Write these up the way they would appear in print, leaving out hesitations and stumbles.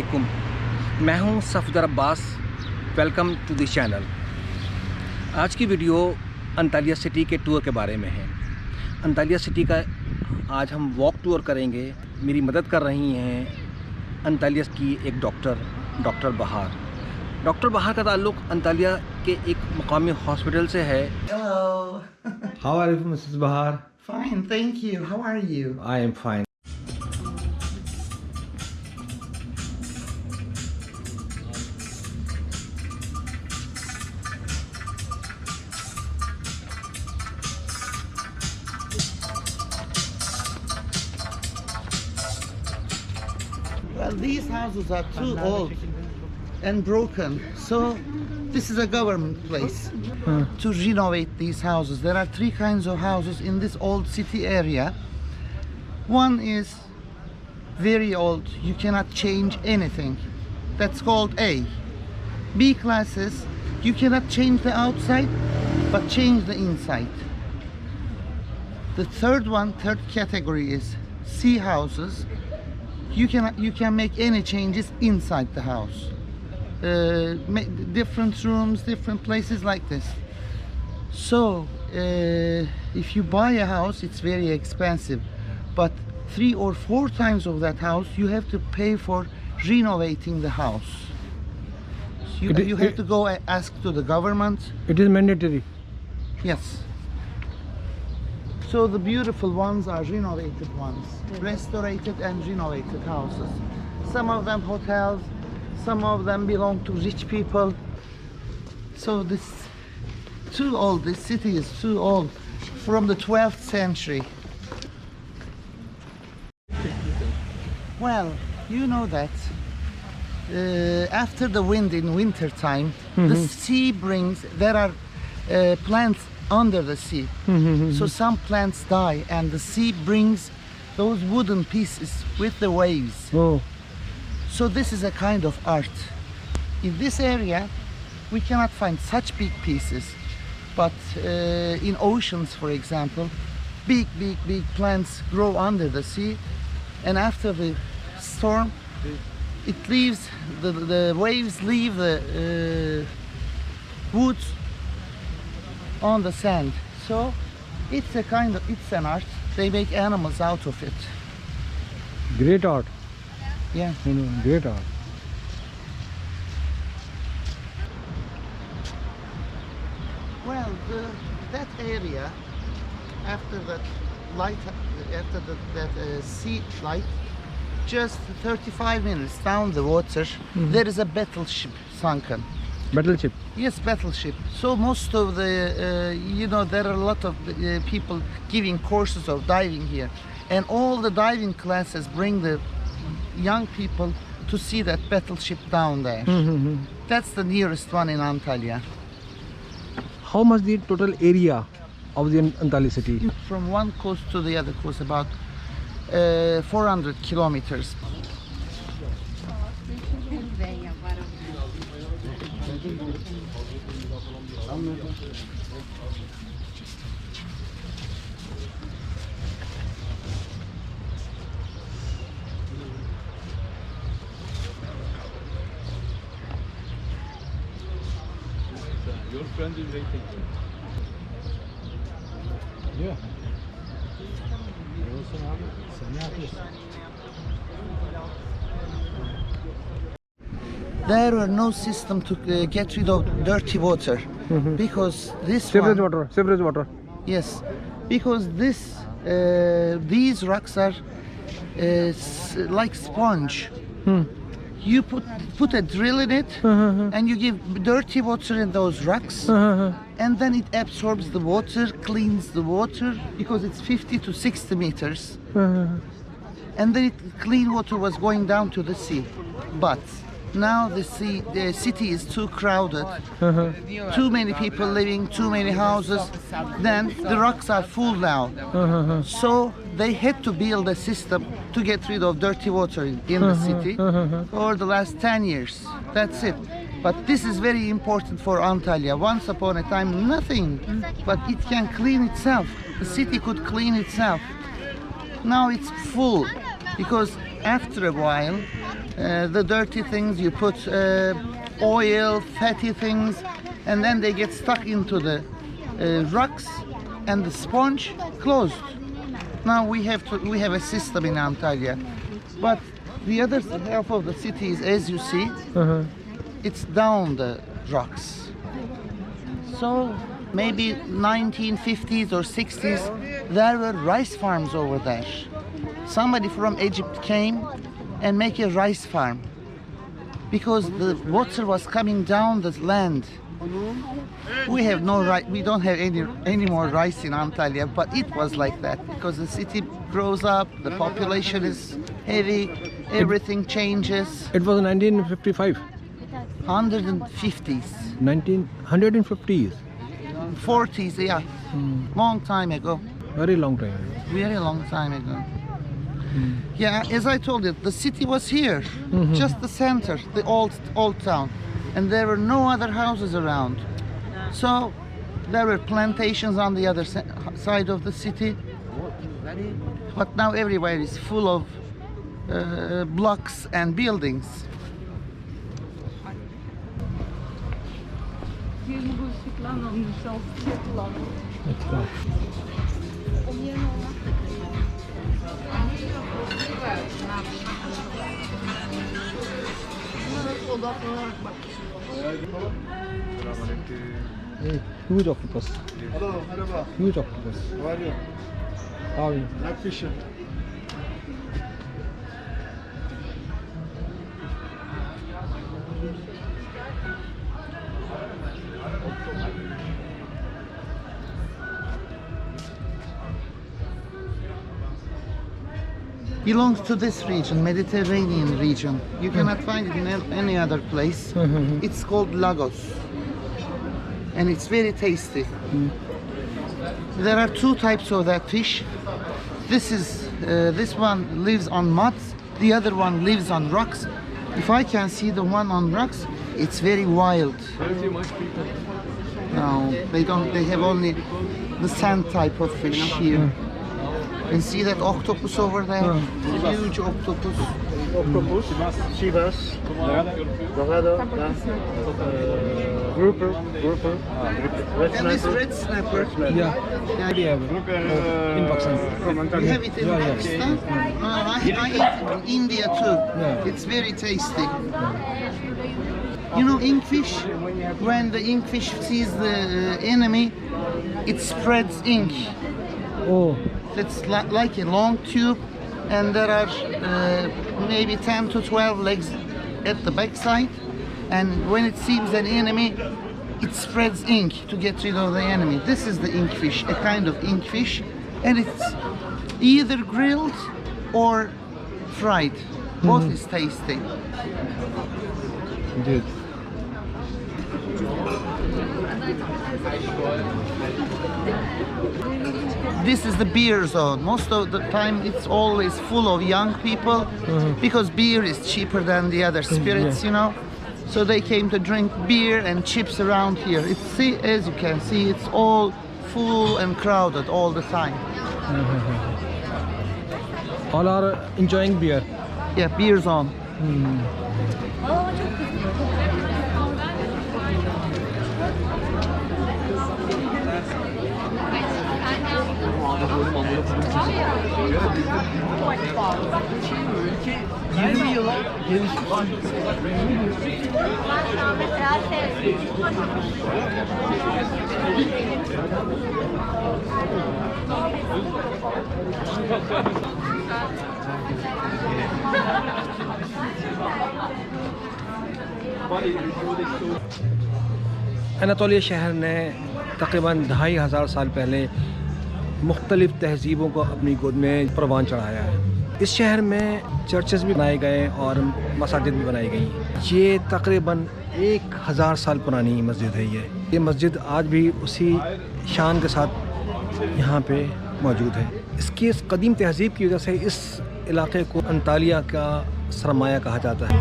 अस्सलामुअलैकुम, मैं हूं Safdar Abbas. Welcome to the channel. आज की वीडियो अंतालिया सिटी के टूर के बारे में है। अंतालिया सिटी का आज हम वॉक टूर करेंगे। मेरी मदद कर रही हैं अंतालिया की एक डॉक्टर बहार। डॉक्टर बहार का ताल्लुक़ अंतालिया के एक मुकामी हॉस्पिटल से है। Hello. How are you, Mrs. Bahar? Fine, thank you. How are you? I am fine. Well, these houses are too old and broken, so this is a government place to renovate these houses. There are three kinds of houses in this old city area. One is very old, you cannot change anything. That's called A. B classes, you cannot change the outside, but change the inside. The third category is C houses. You can make any changes inside the house. Different rooms, different places like this. So if you buy a house, it's very expensive, but 3 or 4 times of that house you have to pay for renovating the house. You have to go and ask to the government. It is mandatory. Yes. So the beautiful ones are renovated ones, restorated and renovated houses. Some of them hotels, some of them belong to rich people. So this too old, this city is too old, from the 12th century. Well, you know that after the wind in winter time, the sea brings, there are plants under the sea, so some plants die and the sea brings those wooden pieces with the waves. So this is a kind of art. In this area we cannot find such big pieces, but in oceans, for example, big plants grow under the sea, and after the storm it leaves, the waves leave the woods on the sand. So it's an art. They make animals out of it. Great art. Yeah. Great art. Well, that area, after that light, after that sea light, just 35 minutes down the water, there is a battleship sunken. Battleship. Yes, battleship. So most of the, there are a lot of people giving courses of diving here, and all the diving classes bring the young people to see that battleship down there. That's the nearest one in Antalya. How much the total area of the Antalya city? From one coast to the other coast, about 400 kilometers. Your friend is waiting. Yeah. There were no system to get rid of dirty water, because this Sewerage water. Yes, because these rocks are like sponge. You put a drill in it, and you give dirty water in those rocks, and then it absorbs the water, cleans the water, because it's 50 to 60 meters, and then clean water was going down to the sea. But now the city is too crowded, too many people living, too many houses, then the rocks are full now. So they had to build a system to get rid of dirty water in the city for the last 10 years. That's it. But this is very important for Antalya. Once upon a time, nothing, but it can clean itself. The city could clean itself. Now it's full, because after a while, the dirty things, you put oil, fatty things, and then they get stuck into the rocks, and the sponge closed. Now we have a system in Antalya, but the other half of the city is, as you see, it's down the rocks. So maybe 1950s or 60s, there were rice farms over there. Somebody from Egypt came and make a rice farm because the water was coming down the land. We have no rice. We don't have any more rice in Antalya, but it was like that because the city grows up, the population is heavy, everything changes. It was 1955. 150s, 1950s. 40s, yeah, long time ago. Very long time. Very long time ago. Yeah, as I told you, the city was here, just the center, the old town, and there were no other houses around. So there were plantations on the other side of the city, but now everywhere is full of blocks and buildings. Huge octopus. Hello, merhaba. Huge octopus. How are you? How are you? Like fishing. Belongs to this region, Mediterranean region. You cannot find it in any other place. It's called Lagos, and it's very tasty. There are two types of that fish. This one lives on mud, the other one lives on rocks. If I can see the one on rocks, it's very wild. Very much people. No, they don't. They have only the sand type of fish here. And see that octopus over there? Huge octopus. Octopus, sea bass, dorado, grouper, red And this snapper. red snapper. Yeah. Yeah. In Pakistan. You have it in Pakistan? I eat it in India too. Yeah. It's very tasty. You know, inkfish, when the inkfish sees the enemy, it spreads ink. Oh. It's like a long tube, and there are maybe 10 to 12 legs at the backside. And when it sees an enemy, it spreads ink to get rid of the enemy. This is the inkfish, a kind of inkfish, and it's either grilled or fried. Both is tasty. Dude. This is the beer zone. Most of the time it's always full of young people because beer is cheaper than the other spirits, you know. So they came to drink beer and chips around here. As you can see, it's all full and crowded all the time. All are enjoying beer. Yeah, beer zone. Anatolia शहर ने तकरीबन 2500 साल पहले मुख्तलिफ़ तहज़ीबों को अपनी गोद में परवान चढ़ाया है। इस शहर में चर्चेस भी बनाए गए और मसाजिद भी बनाई गई। ये तकरीबन 1000 साल पुरानी मस्जिद है। ये मस्जिद आज भी उसी शान के साथ यहाँ पे मौजूद है। इसकी इस कदीम तहज़ीब की वजह से इस इलाके को अंतालिया का सरमाया कहा जाता है।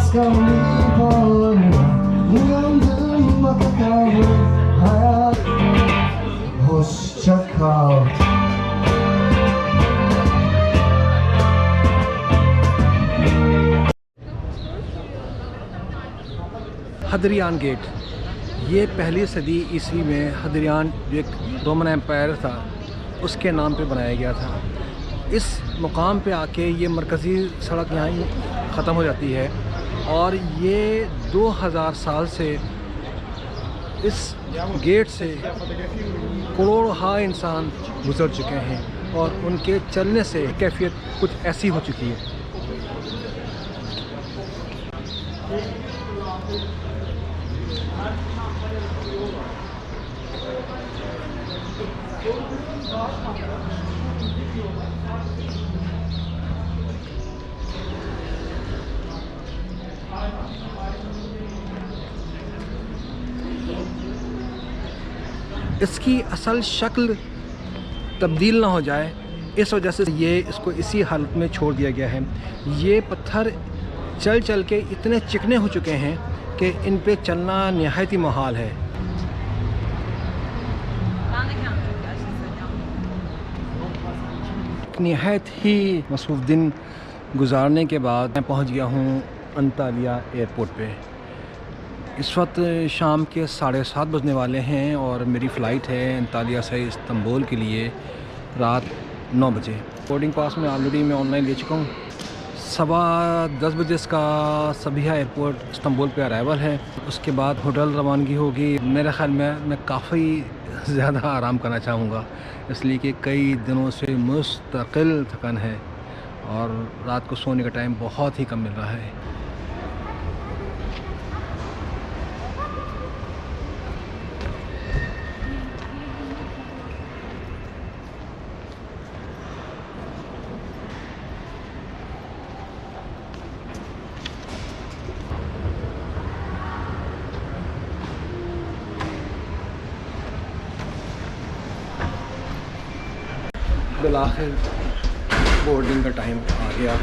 az kalmayı bağlarına uyandım baka kaldım hayat hoşça kal. Hadrian gate, ये पहली सदी ईस्वी में हदरियान जो एक रोमन एम्पायर था उसके नाम पे बनाया गया था। इस मुकाम पे आके ये मरकज़ी सड़क यहाँ ही ख़त्म हो जाती है और ये 2000 साल से इस गेट से करोड़ों इंसान गुज़र चुके हैं और उनके चलने से कैफियत कुछ ऐसी हो चुकी है। इसकी असल शक्ल तब्दील ना हो जाए इस वजह से इसको इसी हालत में छोड़ दिया गया है। ये पत्थर चल चल के इतने चिकने हो चुके हैं कि इन पे चलना निहायत ही मुहाल है। निहायत ही मसरूफ़ दिन गुजारने के बाद मैं पहुंच गया हूं अंतालिया एयरपोर्ट पे। इस वक्त शाम के 7:30 बजने वाले हैं और मेरी फ़्लाइट है अंतालिया से इस्तांबुल के लिए रात 9 बजे। बोर्डिंग पास में ऑलरेडी मैं ऑनलाइन ले चुका हूँ। 10:15 बजे इसका सबिहा एयरपोर्ट इस्तांबुल पे अराइवल है। उसके बाद होटल रवानगी होगी। मेरे ख़्याल में मैं काफ़ी ज़्यादा आराम करना चाहूँगा, इसलिए कि कई दिनों से मुस्तकिल थकान है और रात को सोने का टाइम बहुत ही कम मिल रहा है। बिलाखिर बोर्डिंग का टाइम आ गया।